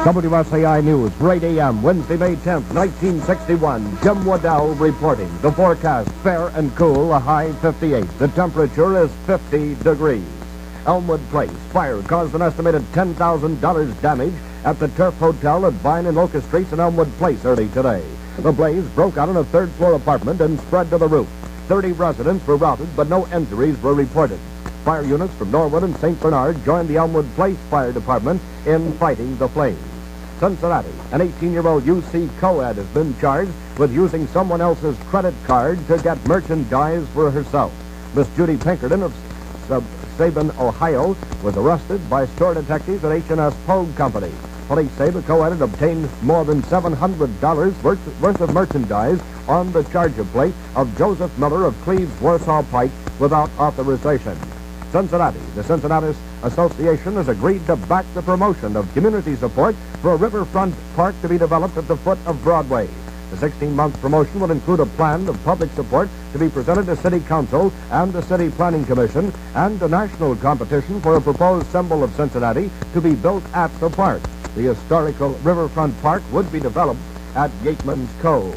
WSAI News, for 8 a.m., Wednesday, May 10th, 1961. Jim Waddell reporting. The forecast, fair and cool, a high 58. The temperature is 50 degrees. Elmwood Place, fire caused an estimated $10,000 damage at the Turf Hotel at Vine and Locust Streets in Elmwood Place early today. The blaze broke out in a third-floor apartment and spread to the roof. 30 residents were routed, but no injuries were reported. Fire units from Norwood and St. Bernard joined the Elmwood Place Fire Department in fighting the flames. Cincinnati, an 18-year-old UC co-ed has been charged with using someone else's credit card to get merchandise for herself. Miss Judy Pinkerton of Sabin, Ohio, was arrested by store detectives at H&S Pogue Company. Police say the co-ed had obtained more than $700 worth of merchandise on the charger plate of Joseph Miller of Cleves, Warsaw Pike without authorization. Cincinnati, the Cincinnati Association has agreed to back the promotion of community support for a riverfront park to be developed at the foot of Broadway. The 16-month promotion will include a plan of public support to be presented to City Council and the City Planning Commission, and a national competition for a proposed symbol of Cincinnati to be built at the park. The historical riverfront park would be developed at Gateman's Cove.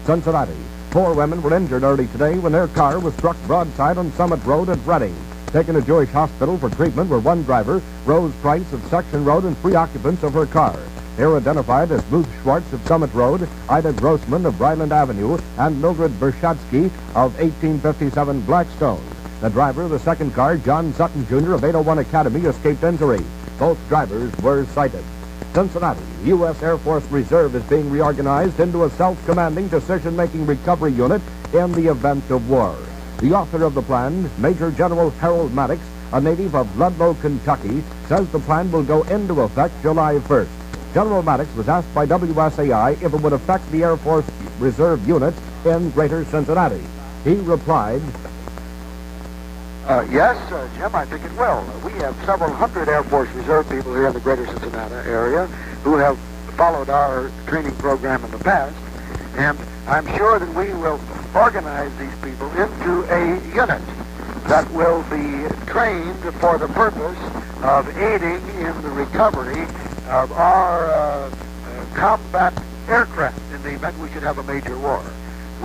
Cincinnati. 4 women were injured early today when their car was struck broadside on Summit Road at Reading. Taken to Jewish Hospital for treatment were one driver, Rose Price of Section Road, and 3 occupants of her car. They were identified as Ruth Schwartz of Summit Road, Ida Grossman of Ryland Avenue, and Mildred Bershadsky of 1857 Blackstone. The driver of the second car, John Sutton Jr. of 801 Academy, escaped injury. Both drivers were cited. Cincinnati, the U.S. Air Force Reserve is being reorganized into a self-commanding decision-making recovery unit in the event of war. The author of the plan, Major General Harold Maddox, a native of Ludlow, Kentucky, says the plan will go into effect July 1st. General Maddox was asked by WSAI if it would affect the Air Force Reserve units in Greater Cincinnati. He replied, Yes, Jim, I think it will. We have several hundred Air Force Reserve people here in the Greater Cincinnati area who have followed our training program in the past, and I'm sure that we will organize these people into a unit that will be trained for the purpose of aiding in the recovery of our combat aircraft in the event we should have a major war.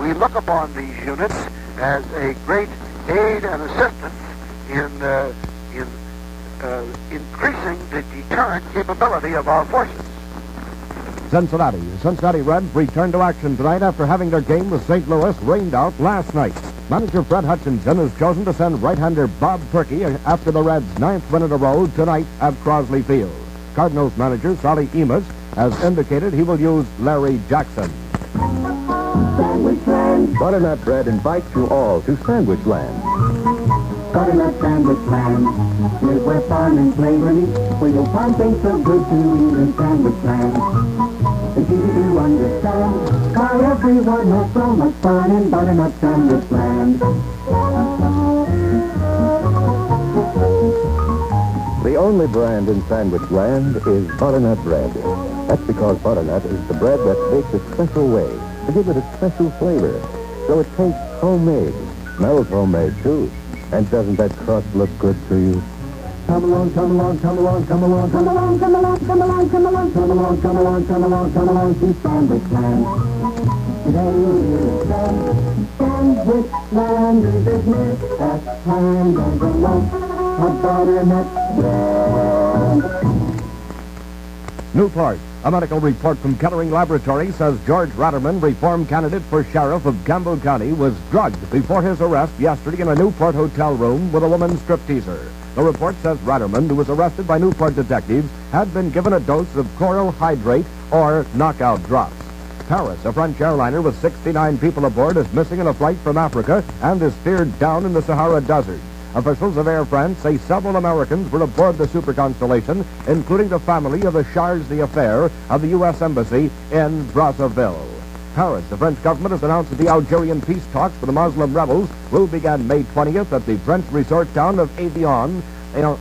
We look upon these units as a great aid and assistance in increasing the deterrent capability of our forces. Cincinnati. The Cincinnati Reds returned to action tonight after having their game with St. Louis rained out last night. Manager Fred Hutchinson has chosen to send right-hander Bob Perky after the Reds' 9th win in a row tonight at Crosley Field. Cardinals manager Solly Emus has indicated he will use Larry Jackson. Sandwich Land. Butternut Bread invites you all to Sandwich Land. Butternut Sandwich Land is where fun and flavor meet, where you'll find things so good to eat in Sandwich Land. It's easy to understand why everyone has so much fun in Butternut Sandwich Land. The only brand in Sandwich Land is Butternut Bread. That's because Butternut is the bread that's baked a special way to give it a special flavor, so it tastes homemade, smells homemade too. And doesn't that crust look good to you? Come along, come along, come along, come along, come along, come along, come along, come along, come along, come along, come along, come along to Sandwich Land. Today is Sandwich Land is as near as time as a lump of butternut bread. Newport. A medical report from Kettering Laboratory says George Ratterman, reform candidate for sheriff of Campbell County, was drugged before his arrest yesterday in a Newport hotel room with a woman stripteaser. The report says Ratterman, who was arrested by Newport detectives, had been given a dose of chloral hydrate or knockout drops. Paris, a French airliner with 69 people aboard, is missing in a flight from Africa and is feared down in the Sahara Desert. Officials of Air France say several Americans were aboard the Super Constellation, including the family of the charge d'affaires of the U.S. Embassy in Brazzaville. Paris, the French government has announced that the Algerian peace talks with the Muslim rebels will begin May 20th at the French resort town of Evian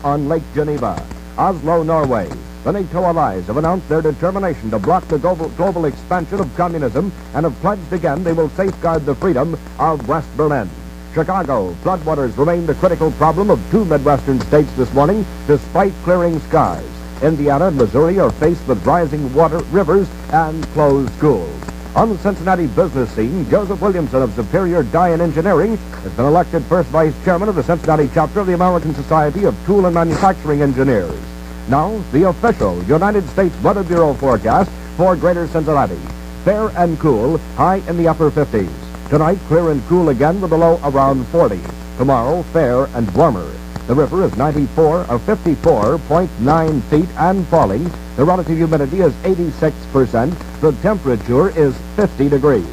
on Lake Geneva. Oslo, Norway. The NATO allies have announced their determination to block the global expansion of communism and have pledged again they will safeguard the freedom of West Berlin. Chicago, floodwaters remain the critical problem of two Midwestern states this morning, despite clearing skies. Indiana and Missouri are faced with rising water, rivers, and closed schools. On the Cincinnati business scene, Joseph Williamson of Superior Dye and Engineering has been elected first vice chairman of the Cincinnati chapter of the American Society of Tool and Manufacturing Engineers. Now, the official United States Weather Bureau forecast for Greater Cincinnati. Fair and cool, high in the upper 50s. Tonight, clear and cool again with a low around 40. Tomorrow, fair and warmer. The river is 54.9 feet and falling. The relative humidity is 86%. The temperature is 50 degrees.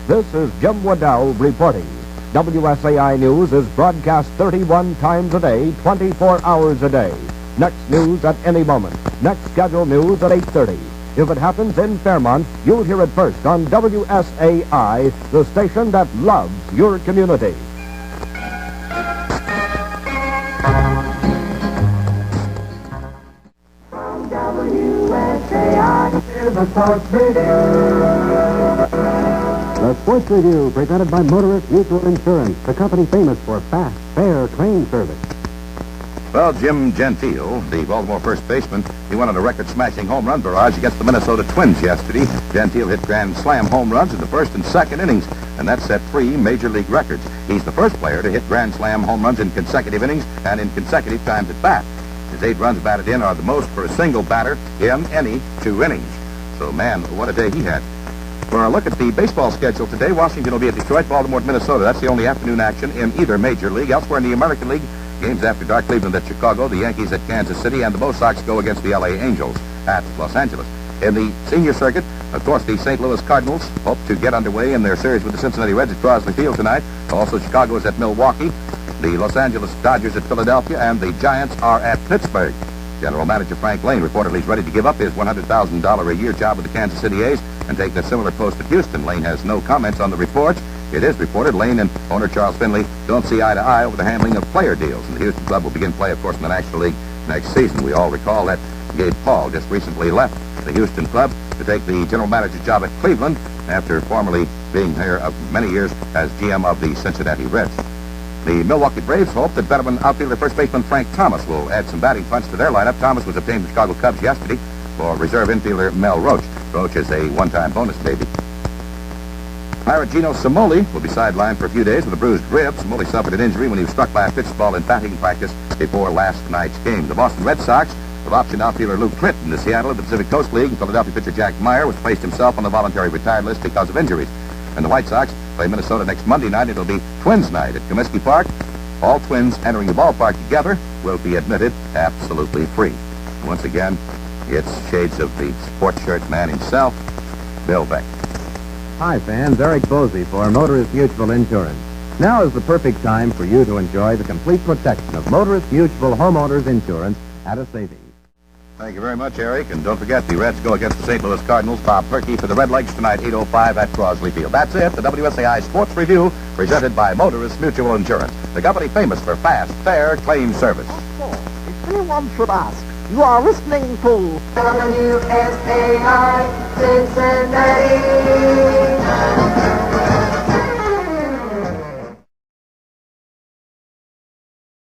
This is Jim Waddell reporting. WSAI News is broadcast 31 times a day, 24 hours a day. Next news at any moment. Next scheduled news at 8:30. If it happens in Fairmont, you'll hear it first on WSAI, the station that loves your community. From WSAI, here's the Sports Review. The Sports Review, presented by Motorist Mutual Insurance, the company famous for fast, fair claim service. Well, Jim Gentile, the Baltimore first baseman, he won on a record-smashing home run barrage against the Minnesota Twins yesterday. Gentile hit grand slam home runs in the first and second innings, and that set 3 major league records. He's the first player to hit grand slam home runs in consecutive innings and in consecutive times at bat. His 8 runs batted in are the most for a single batter in any 2 innings. So, man, what a day he had. For a look at the baseball schedule today, Washington will be at Detroit, Baltimore at Minnesota. That's the only afternoon action in either major league. Elsewhere in the American League, games after dark, Cleveland at Chicago, the Yankees at Kansas City, and the Bo Sox go against the L.A. Angels at Los Angeles. In the senior circuit, of course, the St. Louis Cardinals hope to get underway in their series with the Cincinnati Reds at Crosley Field tonight. Also, Chicago is at Milwaukee, the Los Angeles Dodgers at Philadelphia, and the Giants are at Pittsburgh. General Manager Frank Lane reportedly is ready to give up his $100,000 a year job with the Kansas City A's and take a similar post at Houston. Lane has no comments on the reports. It is reported Lane and owner Charles Finley don't see eye to eye over the handling of player deals. And the Houston club will begin play, of course, in the National League next season. We all recall that Gabe Paul just recently left the Houston club to take the general manager's job at Cleveland after formerly being here many years as GM of the Cincinnati Reds. The Milwaukee Braves hope that veteran outfielder first baseman Frank Thomas will add some batting punch to their lineup. Thomas was obtained from the Chicago Cubs yesterday for reserve infielder Mel Roach. Roach is a one-time bonus baby. Pirate Gino Cimoli will be sidelined for a few days with a bruised rib. Cimoli suffered an injury when he was struck by a pitched ball in batting practice before last night's game. The Boston Red Sox have optioned outfielder Luke Clinton to Seattle at the Pacific Coast League, and Philadelphia pitcher Jack Meyer was placed himself on the voluntary retired list because of injuries. And the White Sox play Minnesota next Monday night. It'll be Twins night at Comiskey Park. All Twins entering the ballpark together will be admitted absolutely free. Once again, it's shades of the sports shirt man himself, Bill Beck. Hi, fans. Eric Bosey for Motorist Mutual Insurance. Now is the perfect time for you to enjoy the complete protection of Motorist Mutual Homeowners Insurance at a savings. Thank you very much, Eric. And don't forget, the Reds go against the St. Louis Cardinals. Bob Perkey for the Redlegs tonight, 8:05 at Crosley Field. That's it, the WSAI Sports Review, presented by Motorist Mutual Insurance, the company famous for fast, fair claim service. If anyone should ask, you are listening to WSAI Cincinnati.